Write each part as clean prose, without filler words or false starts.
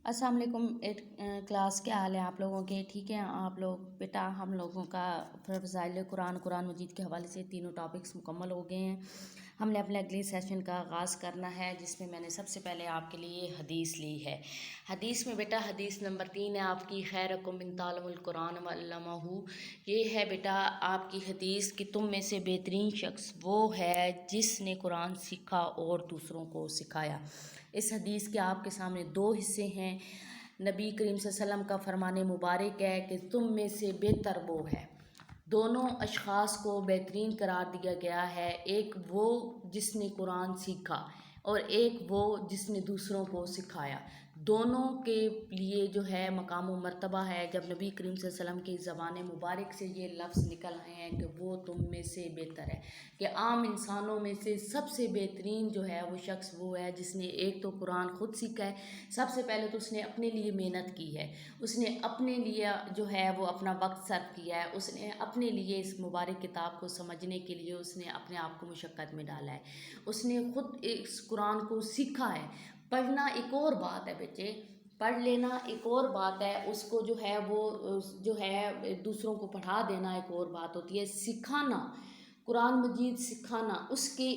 अस्सलाम वालेकुम। क्लास क्या हाल है आप लोगों के? ठीक है आप लोग? बेटा हम लोगों का फ़ज़ाइल कुरान मजीद के हवाले से तीनों टॉपिक्स मुकम्मल हो गए हैं। हमने अपने अगले सेशन का आगाज़ करना है, जिसमें मैंने सबसे पहले आपके लिए हदीस ली है। हदीस में बेटा हदीस नंबर 3 है आपकी, खैरुकुम मन तअल्लमल कुरान व अल्लमहू। ये है बेटा आपकी हदीस कि तुम में से बेहतरीन शख्स वो है जिसने कुरान सीखा और दूसरों को सिखाया। इस हदीस के आपके सामने दो हिस्से हैं। नबी करीम सल्लल्लाहु अलैहि वसल्लम का फरमान मुबारक है कि तुम में से बेहतर वो है। दोनों अशख़ास को बेहतरीन करार दिया गया है, एक वो जिसने कुरान सीखा और एक वो जिसने दूसरों को सिखाया। दोनों के लिए जो है मकाम व मर्तबा है। जब नबी करीम सल्लल्लाहु अलैहि वसल्लम की ज़बान मुबारक से ये लफ्ज़ निकल आए हैं कि वो तुम में से बेहतर है, कि आम इंसानों में से सबसे बेहतरीन जो है वो शख्स वो है जिसने एक तो कुरान ख़ुद सीखा है। सबसे पहले तो उसने अपने लिए मेहनत की है, उसने अपने लिए जो है वो अपना वक्त सर्व किया है, उसने अपने लिए इस मुबारक किताब को समझने के लिए उसने अपने आप को मुशक्क़त में डाला है, उसने ख़ुद इस कुरान को सीखा है। पढ़ना एक और बात है बच्चे, पढ़ लेना एक और बात है, उसको जो है वो जो है दूसरों को पढ़ा देना एक और बात होती है। सिखाना, कुरान मजीद सिखाना, उसके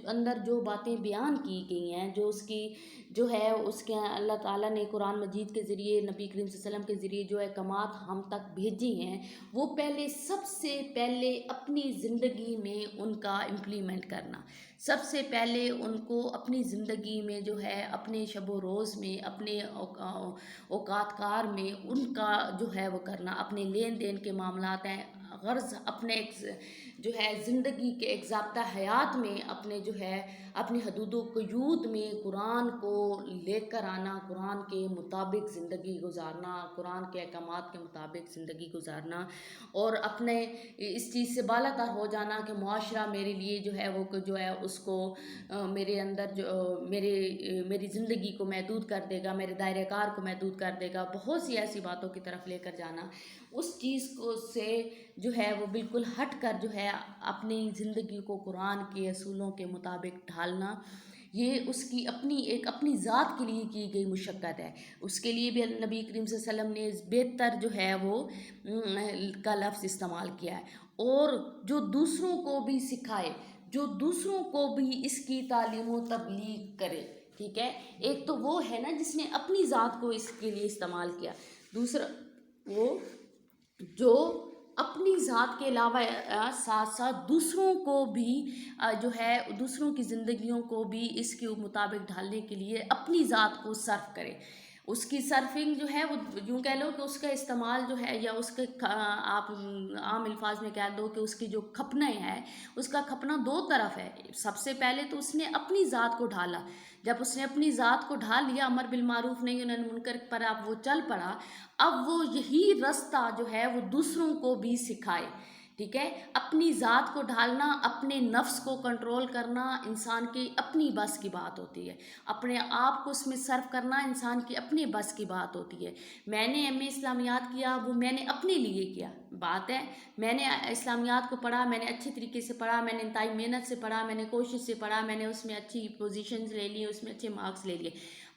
अंदर जो बातें बयान की गई हैं, जो उसकी जो है उसके अल्लाह ताला ने कुरान मजीद के ज़रिए नबी करीम सल्लल्लाहु अलैहि वसल्लम के ज़रिए जो अहकामात हम तक भेजी हैं, वो पहले सबसे पहले अपनी ज़िंदगी में उनका इम्प्लीमेंट करना, सबसे पहले उनको अपनी ज़िंदगी में जो है अपने शब रोज़ में, अपने औकात कार में उनका जो है वो करना, अपने लेन देन के मामलात हैं, गर्ज़ अपने जो है ज़िंदगी के एक ज़ाब्ता हयात में अपने जो है अपनी हदूद क़यूद में कुरान को लेकर आना, कुरान के मुताबिक ज़िंदगी गुजारना, कुरान के अहकामात के मुताबिक ज़िंदगी गुजारना और अपने इस चीज़ से बालातर हो जाना कि मुआशरा मेरे लिए जो है वो जो है उसको मेरे अंदर जो मेरी ज़िंदगी को महदूद कर देगा, मेरे दायरे कार को महदूद कर देगा, बहुत सी ऐसी बातों की तरफ लेकर जाना। उस चीज़ को से जो है वो बिल्कुल हट कर जो है अपनी ज़िंदगी को कुरान के असूलों के मुताबिक ढालना, ये उसकी अपनी ज़ात के लिए की गई मुशक्क़त है। उसके लिए भी नबी करीम सल्लल्लाहु अलैहि वसल्लम ने बेहतर जो है वो का लफ्ज़ इस्तेमाल किया है, और जो दूसरों को भी सिखाए, जो दूसरों को भी इसकी तालीम व तबलीग करे। ठीक है, एक तो वो है ना जिसने अपनी ज़ात को इसके लिए इस्तेमाल किया, दूसरा वो जो अपनी ज़ात के अलावा साथ साथ दूसरों को भी जो है दूसरों की ज़िंदगियों को भी इसके मुताबिक ढालने के लिए अपनी ज़ात को सर्व करे। उसकी सर्फिंग जो है वो यूँ कह लो कि उसका इस्तेमाल जो है, या उसके आप आम अल्फाज में कह दो कि उसकी जो खपना है, उसका खपना दो तरफ है। सबसे पहले तो उसने अपनी ज़ात को ढाला, जब उसने अपनी ज़ात को ढाल लिया, अमर बिल मारूफ नहीं नही मुनकर पर अब वो चल पड़ा, अब वो यही रास्ता जो है वो दूसरों को भी सिखाए। ठीक है, अपनी ज़ात को ढालना, अपने नफ्स को कंट्रोल करना इंसान की अपनी बस की बात होती है, अपने आप को उसमें सर्व करना इंसान की अपनी बस की बात होती है। मैंने एम.ए. इस्लामियात किया, वो मैंने अपने लिए किया, बात है मैंने इस्लामियात को पढ़ा, मैंने अच्छे तरीके से पढ़ा, मैंने इंतहाई मेहनत से पढ़ा, मैंने कोशिश से पढ़ा, मैंने उसमें अच्छी पोजीशंस ले ली, उसमें अच्छे मार्क्स ले लिए।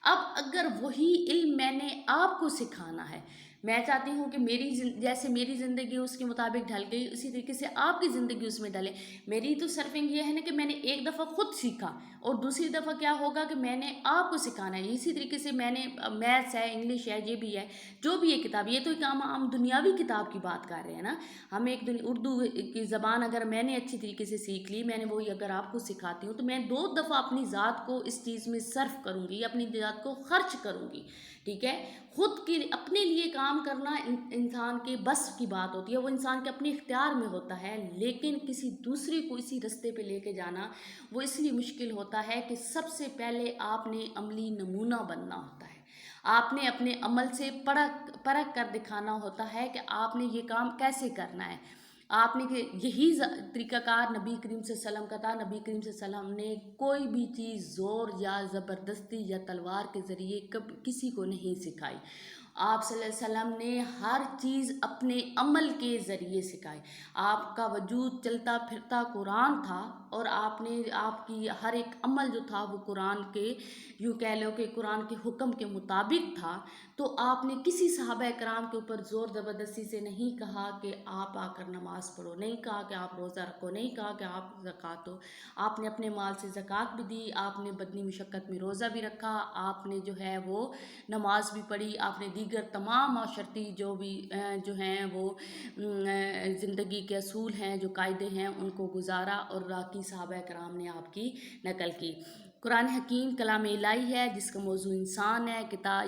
अब अगर वही इल्म मैंने आपको सिखाना है, मैं चाहती हूँ कि जैसे मेरी ज़िंदगी उसके मुताबिक ढल गई, उसी तरीके से आपकी ज़िंदगी उसमें ढले। मेरी तो सर्फिंग ये है ना कि मैंने एक दफ़ा ख़ुद सीखा, और दूसरी दफ़ा क्या होगा कि मैंने आपको सिखाना है। इसी तरीके से मैंने मैथ्स है, इंग्लिश है, ये भी है, जो भी है किताब, ये तो एक आम दुनियावी किताब की बात कर रहे हैं ना हम। एक उर्दू की ज़बान अगर मैंने अच्छी तरीके से सीख ली, मैंने वही अगर आपको सिखाती हूँ, तो मैं 2 दफ़ा अपनी ज़ात को इस चीज़ में सर्फ करूँगी, अपनी ज़ात को खर्च करूँगी। ठीक है, खुद के अपने लिए काम करना इंसान के बस की बात होती है, वो इंसान के अपने इख्तियार में होता है, लेकिन किसी दूसरे को इसी रास्ते पे लेके जाना वो इसलिए मुश्किल होता है कि सबसे पहले आपने अमली नमूना बनना होता है, आपने अपने अमल से परख कर दिखाना होता है कि आपने ये काम कैसे करना है। आपने कि यही तरीक़ाकार नबी करीम सल्लल्लाहु अलैहि वसल्लम का था। नबी करीम सल्लल्लाहु अलैहि वसल्लम ने कोई भी चीज़ ज़ोर या ज़बरदस्ती या तलवार के ज़रिए कब किसी को नहीं सिखाई। آپ صلی اللہ علیہ وسلم نے ہر چیز اپنے عمل کے ذریعے سکھائی. آپ کا وجود چلتا پھرتا قرآن تھا، اور آپ کی ہر ایک عمل جو تھا وہ قرآن کے، یوں کہہ لو کہ قرآن کے حکم کے مطابق تھا. تو آپ نے کسی صحابہ کرام کے اوپر زور زبردستی سے نہیں کہا کہ آپ آ کر نماز پڑھو، نہیں کہا کہ آپ روزہ رکھو، نہیں کہا کہ آپ زکوٰۃ دو. آپ نے اپنے مال سے زکوٰۃ بھی دی، آپ نے بدنی مشقت میں روزہ بھی رکھا، آپ نے جو ہے وہ نماز بھی پڑھی، آپ نے دیگر تمام معاشرتی جو ہیں وہ زندگی کے اصول ہیں، جو قاعدے ہیں، ان کو گزارا، اور باقی صحابہ کرام نے آپ کی نقل کی. قرآن حکیم کلام الہی ہے جس کا موضوع انسان ہے.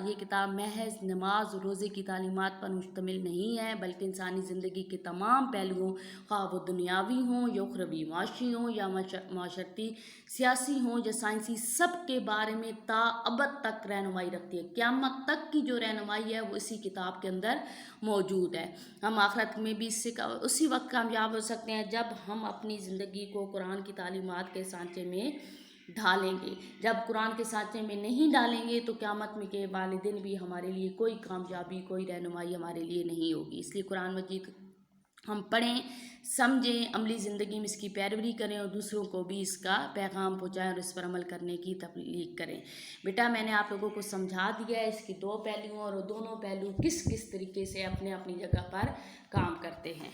یہ کتاب محض نماز اور روزے کی تعلیمات پر مشتمل نہیں ہے، بلکہ انسانی زندگی کے تمام پہلوؤں، خواہ وہ دنیاوی ہوں یا اخروی، معاشی ہوں یا معاشرتی، سیاسی ہوں یا سائنسی، سب کے بارے میں تا ابد تک رہنمائی رکھتی ہے. قیامت تک کی جو رہنمائی ہے وہ اسی کتاب کے اندر موجود ہے. ہم آخرت میں بھی اسی وقت کامیاب ہو سکتے ہیں جب ہم اپنی زندگی کو قرآن کی تعلیمات کے سانچے میں ڈھالیں گے. جب قرآن کے سانچے میں نہیں ڈالیں گے تو قیامت میں کے والدین بھی ہمارے لیے کوئی کامیابی، کوئی رہنمائی ہمارے لیے نہیں ہوگی. اس لیے قرآن مجید ہم پڑھیں، سمجھیں، عملی زندگی میں اس کی پیروی کریں، اور دوسروں کو بھی اس کا پیغام پہنچائیں اور اس پر عمل کرنے کی تبلیغ کریں. بیٹا میں نے آپ لوگوں کو سمجھا دیا ہے اس کی 2 پہلوؤں، اور وہ دونوں پہلو کس طریقے سے اپنی جگہ پر کام کرتے ہیں.